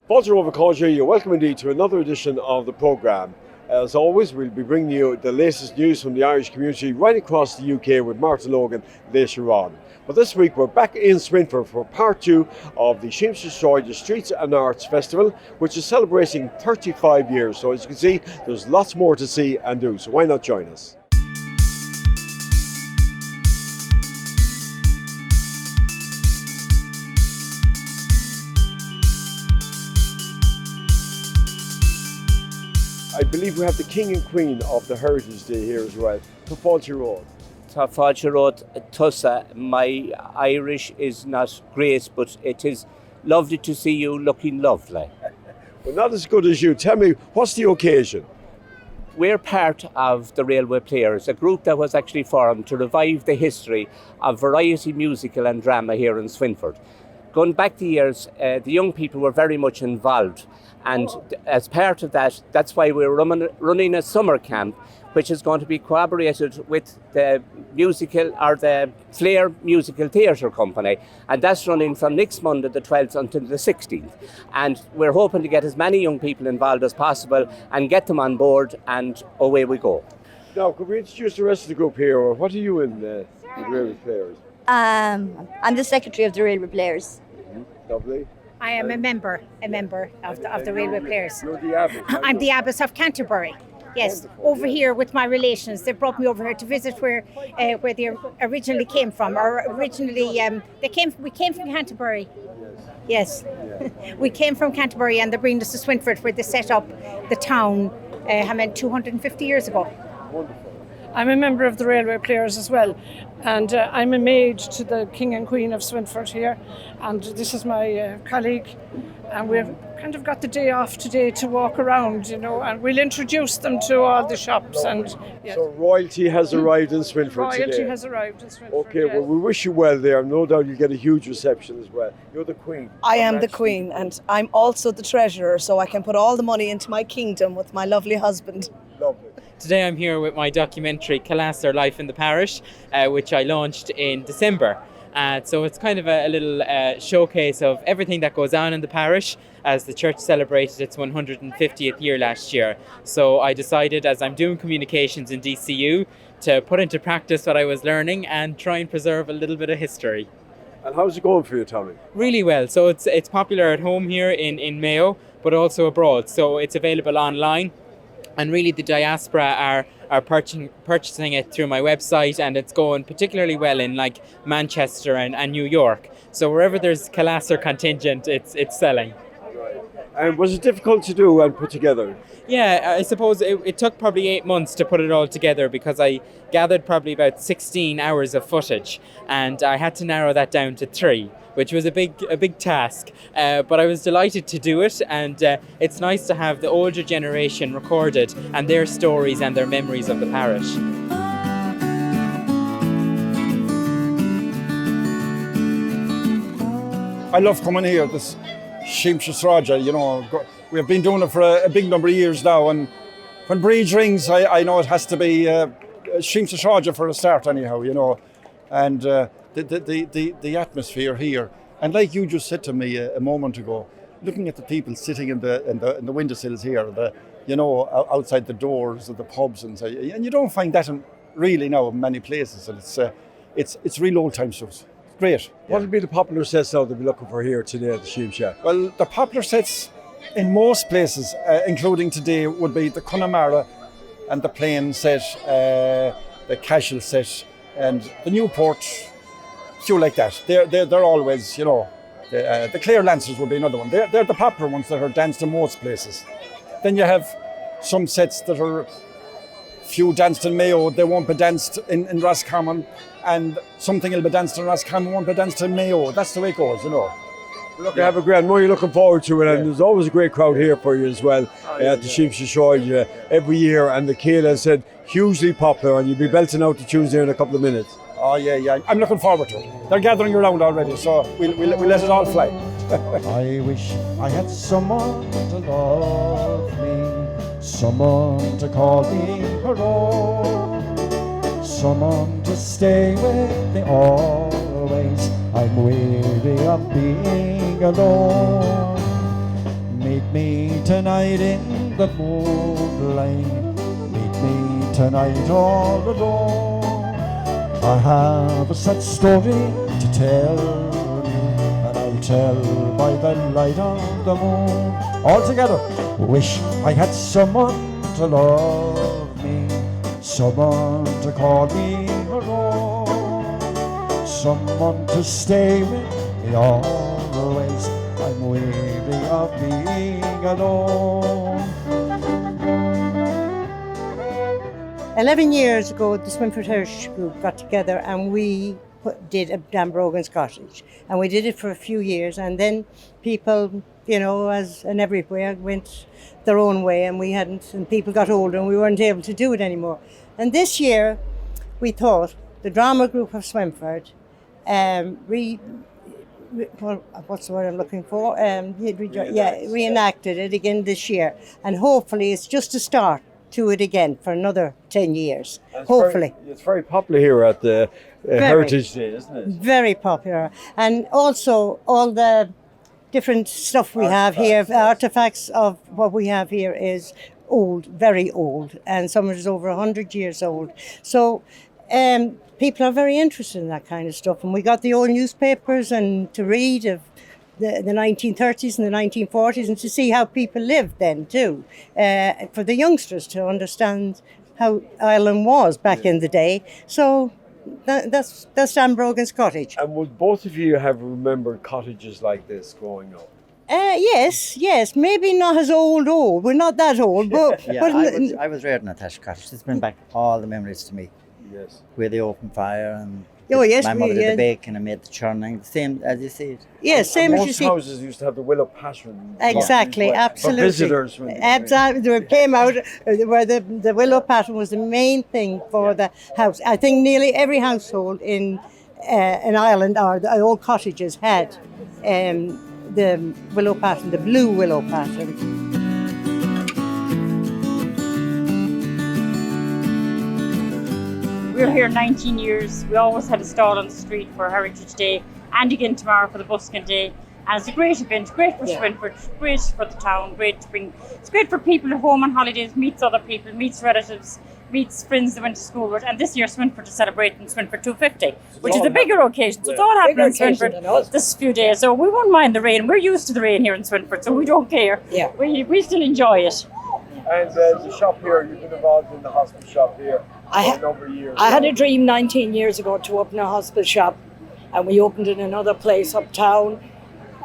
Walter Overcaller, you're welcome indeed to another edition of the programme. As always, we'll be bringing you the latest news from the Irish community right across the UK with Martin Logan later on. But this week we're back in Swynford for part 2 of the Síamse, Sráide Streets and Arts Festival, which is celebrating 35 years. So as you can see, there's lots more to see and do, so why not join us? I believe we have the King and Queen of the Heritage Day here as well. Tá Road. Tá Road, Tussa. My Irish is not great, but it is lovely to see you looking lovely. Well, not as good as you. Tell me, what's the occasion? We're part of the Railway Players, a group that was actually formed to revive the history of variety musical and drama here in Swynford. Going back the years, the young people were very much involved. And as part of that, that's why we're running a summer camp, which is going to be collaborated with the musical or the Flair Musical Theatre Company. And that's running from next Monday, the 12th, until the 16th. And we're hoping to get as many young people involved as possible and get them on board, and away we go. Now, could we introduce the rest of the group here, or what are you in the Railway Players? I'm the secretary of the Railway Players. Lovely. I am a member of the Railway Players. You're the abbess. I'm the Abbess of Canterbury. Yes, Wonderful. over here with my relations. They brought me over here to visit where they originally came from. Or originally, we came from Canterbury. Yes, we came from Canterbury, and they bring us to Swynford, where they set up the town. 250 years ago. Wonderful. I'm a member of the Railway Players as well, and I'm a maid to the King and Queen of Swynford here, and this is my colleague, and we've kind of got the day off today to walk around, and we'll introduce them to all the shops. And yes. So royalty has arrived in Swynford today. Royalty has arrived in Swynford. Okay, yes. well, we wish you well there. No doubt you'll get a huge reception as well. You're the Queen. I am the Queen, and I'm also the treasurer, so I can put all the money into my kingdom with my lovely husband. Lovely. Today I'm here with my documentary Ceili, Life in the Parish, which I launched in December. So it's kind of a little showcase of everything that goes on in the parish as the church celebrated its 150th year last year. So I decided, as I'm doing communications in DCU, to put into practice what I was learning and try and preserve a little bit of history. And how's it going for you, Tommy? Really well. So it's popular at home here in Mayo, but also abroad. So it's available online. And really the diaspora are purchasing it through my website, and it's going particularly well in like Manchester and New York. So wherever there's Ceili contingent, it's selling. Right. And was it difficult to do and put together? Yeah, I suppose it took probably 8 months to put it all together, because I gathered probably about 16 hours of footage, and I had to narrow that down to 3. Which was a big task, but I was delighted to do it, and it's nice to have the older generation recorded and their stories and their memories of the parish. I love coming here, this Síamse, Sráide, we have been doing it for a big number of years now, and when Breed rings, I know it has to be Síamse, Sráide for a start anyhow, and the atmosphere here, and like you just said to me a moment ago, looking at the people sitting in the windowsills here, outside the doors of the pubs, and you don't find that really now in many places, and it's real old time stuff. It's great. What would be the popular sets now they'll be looking for here today at the Síamse? Well, the popular sets in most places, including today, would be the Cunningham and the plain set, the casual set, and the Newport. Few like that. They're always, the Clear Lancers would be another one. They're the popular ones that are danced in most places. Then you have some sets that are few danced in Mayo, they won't be danced in Roscommon, and something will be danced in Roscommon, won't be danced in Mayo. That's the way it goes, Look, I have a grand more you're looking forward to it, and there's always a great crowd here for you as well at the Síamse Sráide every year, and the Ceili said hugely popular, and you'll be belting out the tunes there in a couple of minutes. Oh yeah. I'm looking forward to it. They're gathering around already, so we'll let it all fly. I wish I had someone to love me, someone to call me her own, someone to stay with me always. I'm weary of being alone. tonight in the moonlight. Meet me tonight all alone. I have a sad story to tell you, and I'll tell by the light of the moon. All together. Wish I had someone to love me, someone to call me her own, someone to stay with me always. I'm weary of being alone. 11 years ago, the Swynford Heritage Group got together and we did a Dan Brogan's cottage. And we did it for a few years, and then people, you know, as in everywhere, went their own way, and we hadn't, and people got older and we weren't able to do it anymore. And this year, we thought, the drama group of Swynford, what's the word I'm looking for? Reenacted it again this year. And hopefully it's just a start to it again for another 10 years, hopefully. It's very popular here at the Heritage Day, isn't it? Very popular. And also all the different stuff we have here, artifacts of what we have here is old, very old, and some is over 100 years old. So people are very interested in that kind of stuff. And we got the old newspapers and to read of the 1930s and the 1940s, and to see how people lived then too, for the youngsters to understand how Ireland was back in the day. So that's Dan Brogan's cottage. And would both of you have remembered cottages like this growing up? Yes, maybe not as old. We're not that old, but, Yeah, I was reared in a thatched cottage. It's bring back all the memories to me. Yes. We had the open fire and yes, my mother did the baking and made the churning, the same as you see it. Yes, same as you see. Most houses used to have the willow pattern. Exactly, absolutely. For visitors. Exactly, they came out where the willow pattern was the main thing for the house. I think nearly every household in Ireland, or the old cottages, had the willow pattern, the blue willow pattern. We're here 19 years. We always had a stall on the street for Heritage Day and again tomorrow for the Busking Day. And it's a great event, great for Swynford, great for the town, it's great for people at home on holidays, meets other people, meets relatives, meets friends they went to school with. And this year Swynford is celebrating Swynford 250, which is a bigger occasion. So it's all happening in Swynford this few days. So we won't mind the rain. We're used to the rain here in Swynford, so we don't care. Yeah. We still enjoy it. And the shop here, you've been involved in the hospice shop here for a number of years. I had a dream 19 years ago to open a hospice shop, and we opened in another place uptown.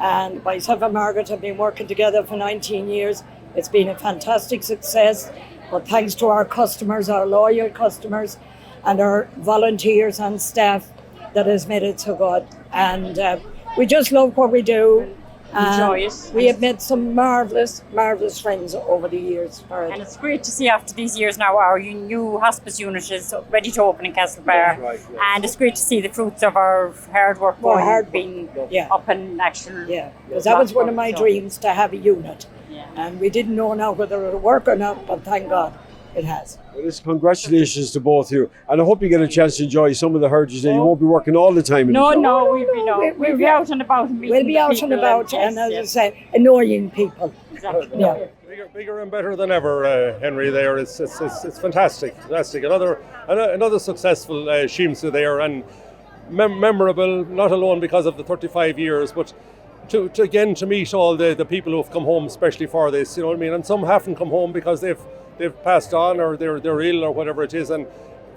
And myself and Margaret have been working together for 19 years. It's been a fantastic success, but thanks to our customers, our loyal customers, and our volunteers and staff, that has made it so good. And we just love what we do. Enjoy it. We have met some marvellous friends over the years. And it's great to see after these years now our new hospice unit is ready to open in Castlebar. Right, yes. And it's great to see the fruits of our hard work being up and actual. Yeah, because that was one of my dreams, to have a unit. Yeah. And we didn't know now whether it would work or not, but thank God it has. Well, congratulations to both of you. And I hope you get a chance to enjoy some of the Heritage Day. You won't be working all the time. No, we'll be out and about and meeting We'll be out and about and, as I say, annoying people. Exactly. Yeah. Bigger and better than ever, Henry. There, it's fantastic. Another successful Síamse there, and memorable. Not alone because of the 35 years, but to meet all the people who have come home, especially for this. You know what I mean? And some haven't come home because they've passed on or they're ill or whatever it is. And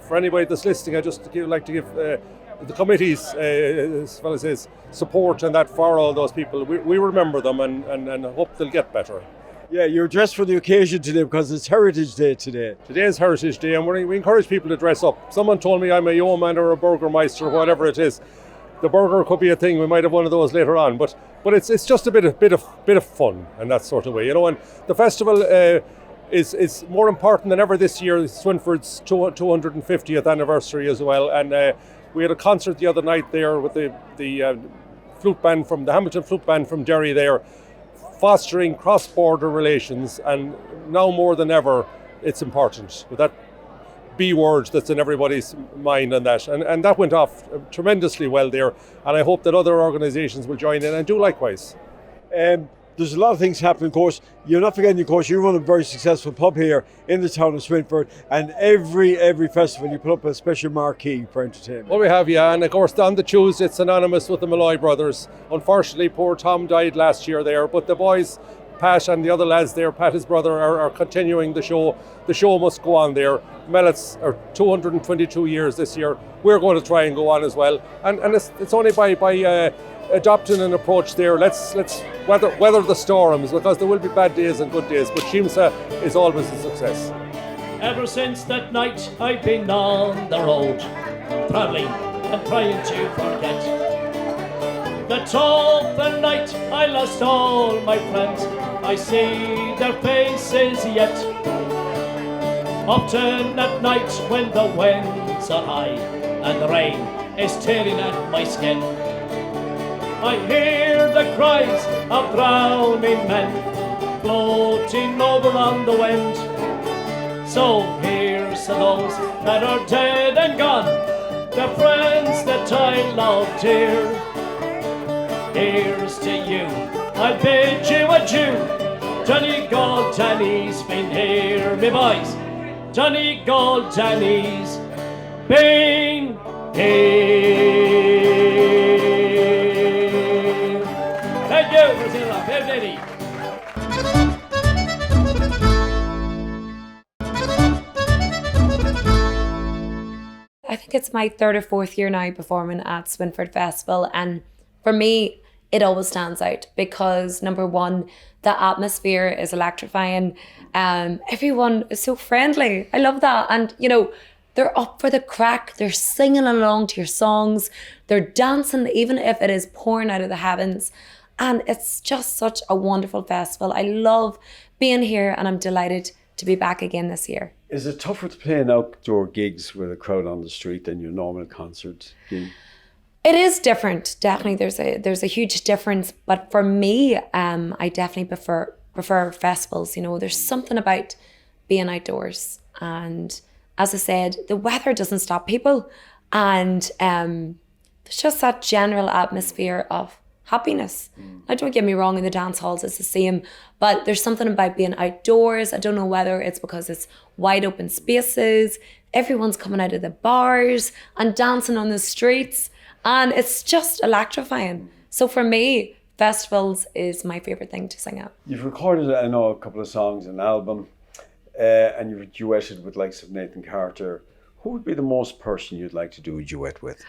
for anybody that's listening, I just like to give the committees, as well as his support and that for all those people. We remember them and hope they'll get better. Yeah, you're dressed for the occasion today because it's Heritage Day today. Today is Heritage Day, and we encourage people to dress up. Someone told me I'm a yeoman or a burgermeister or whatever it is. The burger could be a thing. We might have one of those later on, but it's just a bit of fun and that sort of way, you know. And the festival is more important than ever this year. Swynford's 250th anniversary as well, and we had a concert the other night there with the flute band from the Hamilton Flute Band from Derry there, fostering cross-border relations, and now more than ever it's important with that B word that's in everybody's mind and that went off tremendously well there, and I hope that other organisations will join in and do likewise. there's a lot of things happening, of course. You're not forgetting, of course, you run a very successful pub here in the town of Swynford, and every festival you put up a special marquee for entertainment. Well, we have, yeah, and of course on the Tuesday it's synonymous with the Malloy brothers. Unfortunately, poor Tom died last year there, but the boys, Pat and the other lads there, Pat his brother, are continuing the show. The show must go on there. Mellett's are 222 years this year. We're going to try and go on as well, and it's only by adopting an approach there. Let's weather the storms, because there will be bad days and good days, but Síamse is always a success. Ever since that night I've been on the road, travelling and trying to forget. The awful night I lost all my friends, I see their faces yet. Often at night when the wind's on high and the rain is tearing at my skin, I hear the cries of drowning men floating over on the wind. So here's to those that are dead and gone, the friends that I loved dear. Here's to you, I bid you adieu. Donegal Danny's been here, me boys. Donegal Danny's been here. Thank you, Priscilla. Fair I think it's my 3rd or 4th year now performing at Swynford Festival, and for me, it always stands out because number one, the atmosphere is electrifying. Everyone is so friendly. I love that. And you know, they're up for the crack. They're singing along to your songs. They're dancing, even if it is pouring out of the heavens. And it's just such a wonderful festival. I love being here, and I'm delighted to be back again this year. Is it tougher to play in outdoor gigs with a crowd on the street than your normal concert gig? It is different, definitely. There's a huge difference, but for me, I definitely prefer festivals. You know, there's something about being outdoors, and as I said, the weather doesn't stop people, and there's just that general atmosphere of happiness. Now, don't get me wrong, in the dance halls it's the same, but there's something about being outdoors. I don't know whether it's because it's wide open spaces, everyone's coming out of the bars and dancing on the streets, and it's just electrifying. So for me, festivals is my favourite thing to sing at. You've recorded, I know, a couple of songs, an album, and you've duetted with likes of Nathan Carter. Who would be the most person you'd like to do a duet with?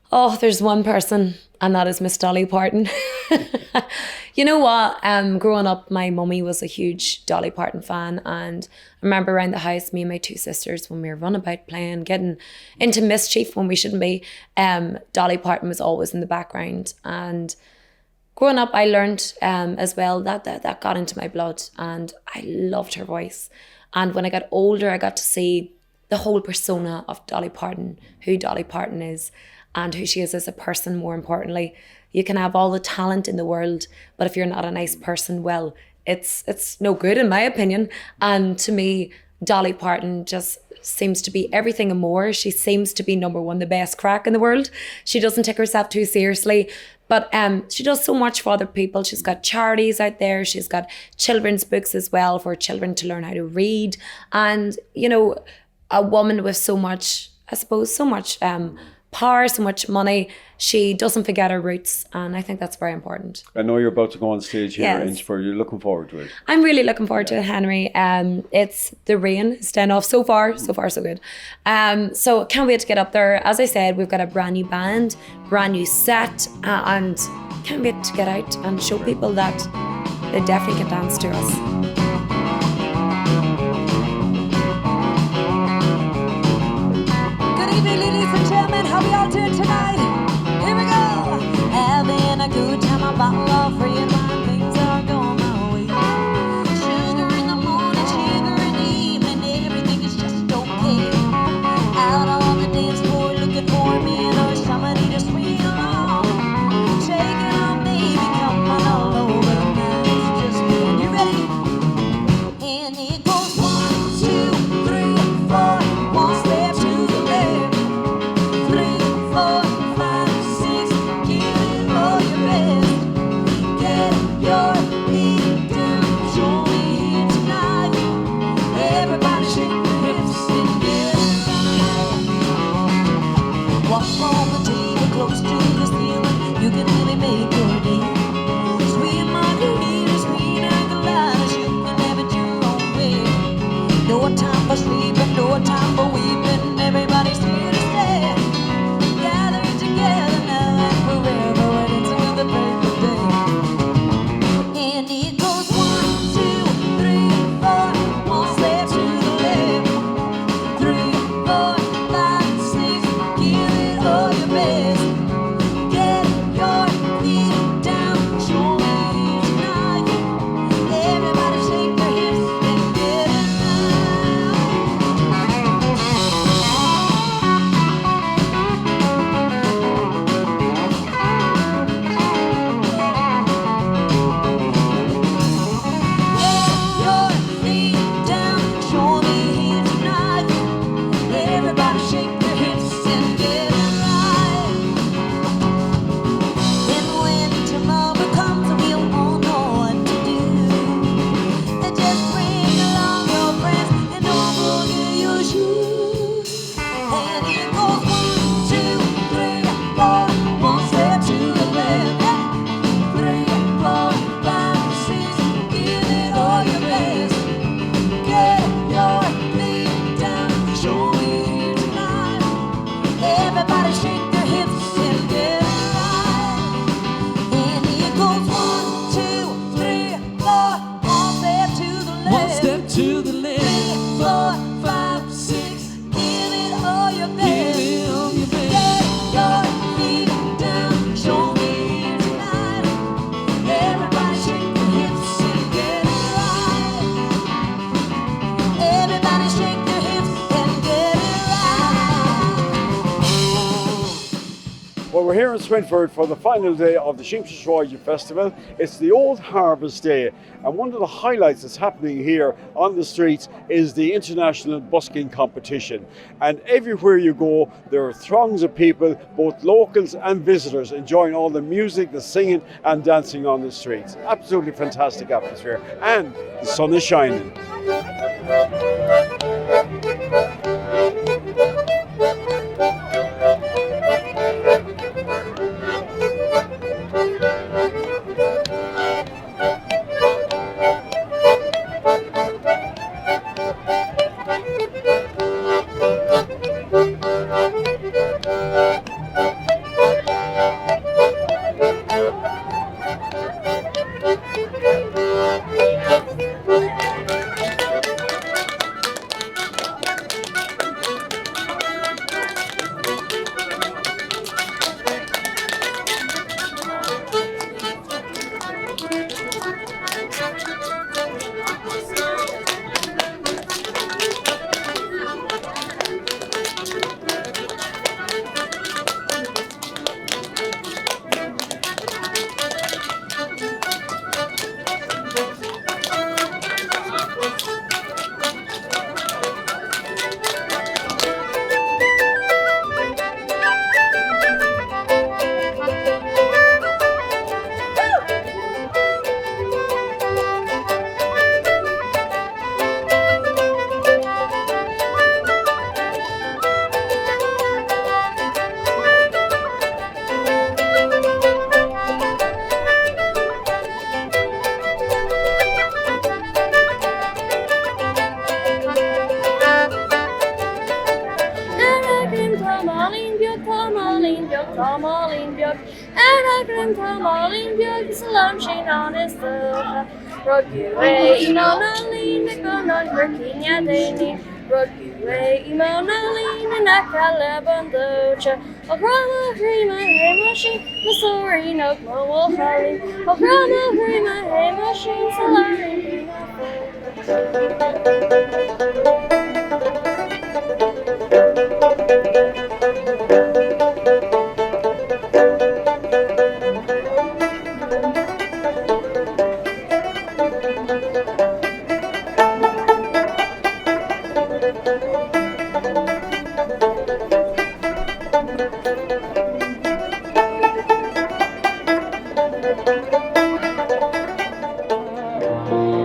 Oh, there's one person, and that is Miss Dolly Parton. You know what? Growing up, my mummy was a huge Dolly Parton fan, and I remember around the house, me and my 2 sisters, when we were running about playing, getting into mischief when we shouldn't be, Dolly Parton was always in the background. And growing up, I learned as well that got into my blood, and I loved her voice. And when I got older, I got to see the whole persona of Dolly Parton, who Dolly Parton is, and who she is as a person, more importantly. You can have all the talent in the world, but if you're not a nice person, well, it's no good in my opinion. And to me, Dolly Parton just seems to be everything and more. She seems to be number one, the best crack in the world. She doesn't take herself too seriously, but she does so much for other people. She's got charities out there. She's got children's books as well for children to learn how to read. And, you know, a woman with so much, I suppose, so much power, so much money, she doesn't forget her roots, and I think that's very important. I know you're about to go on stage here in Inchford. You're looking forward to it. I'm really looking forward to it, Henry. It's the rain staying off so far so good. So can't wait to get up there. As I said, we've got a brand new band, brand new set, and can't wait to get out and show people that they definitely can dance to us. How we all doing tonight? Here we go. Having a good time, a bottle of red wine, things are going my way. Sugar in the morning, sugar in the evening, everything is just okay. Out on the dance floor looking for me, there's somebody to swing along. Take it on, baby, come on all over. It's just me. You ready? And it goes 1, 2, 3, 4. One step to the left. 3, 4, we're here in Swynford for the final day of the Síamse Sráide Festival. It's the Old Harvest Day, and one of the highlights that's happening here on the streets is the international busking competition. And everywhere you go, there are throngs of people, both locals and visitors, enjoying all the music, the singing and dancing on the streets. Absolutely fantastic atmosphere, and the sun is shining.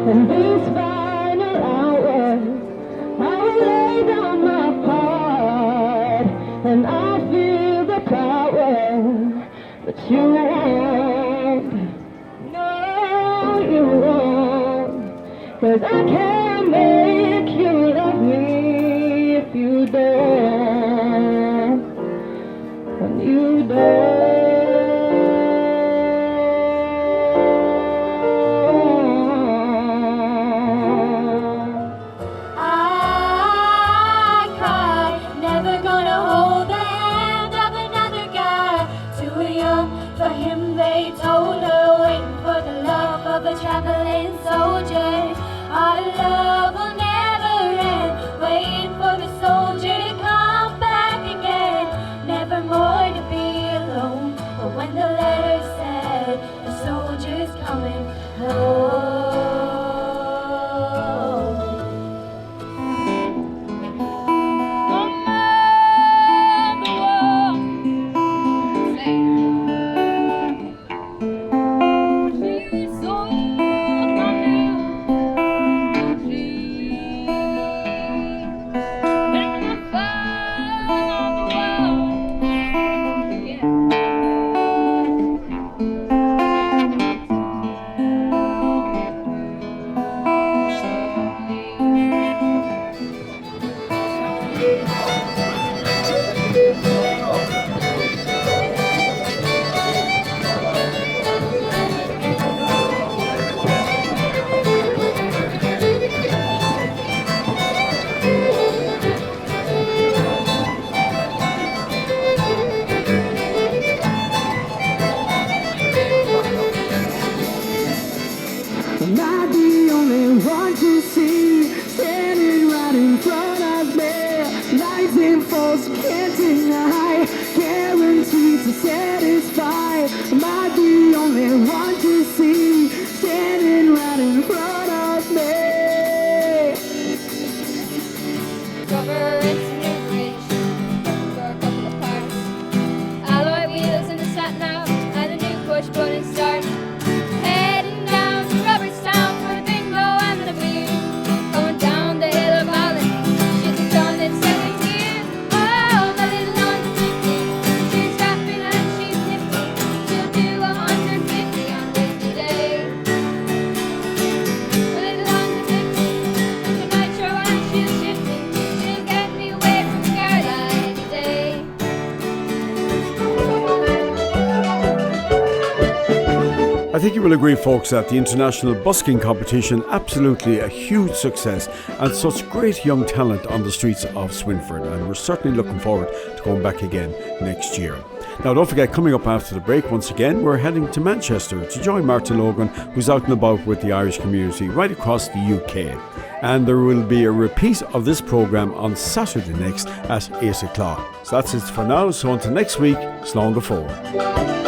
In these final hours, I will lay down my part, and I feel the power that you want. No, you won't, 'cause I can't make you love me if you don't, and you don't. Traveling soldier, our love will never end. Waiting for the soldier to come back again. Never more to be alone. But when the letter said the soldier's coming home. Am I the only one to see, standing right in front of me? Lights in force, can't deny, guaranteed to set think you will agree, folks, that the international busking competition, absolutely a huge success and such great young talent on the streets of Swynford, and we're certainly looking forward to going back again next year. Now, don't forget, coming up after the break, once again, we're heading to Manchester to join Martin Logan, who's out and about with the Irish community right across the UK. And there will be a repeat of this programme on Saturday next at 8 o'clock. So that's it for now. So until next week, slán go forward.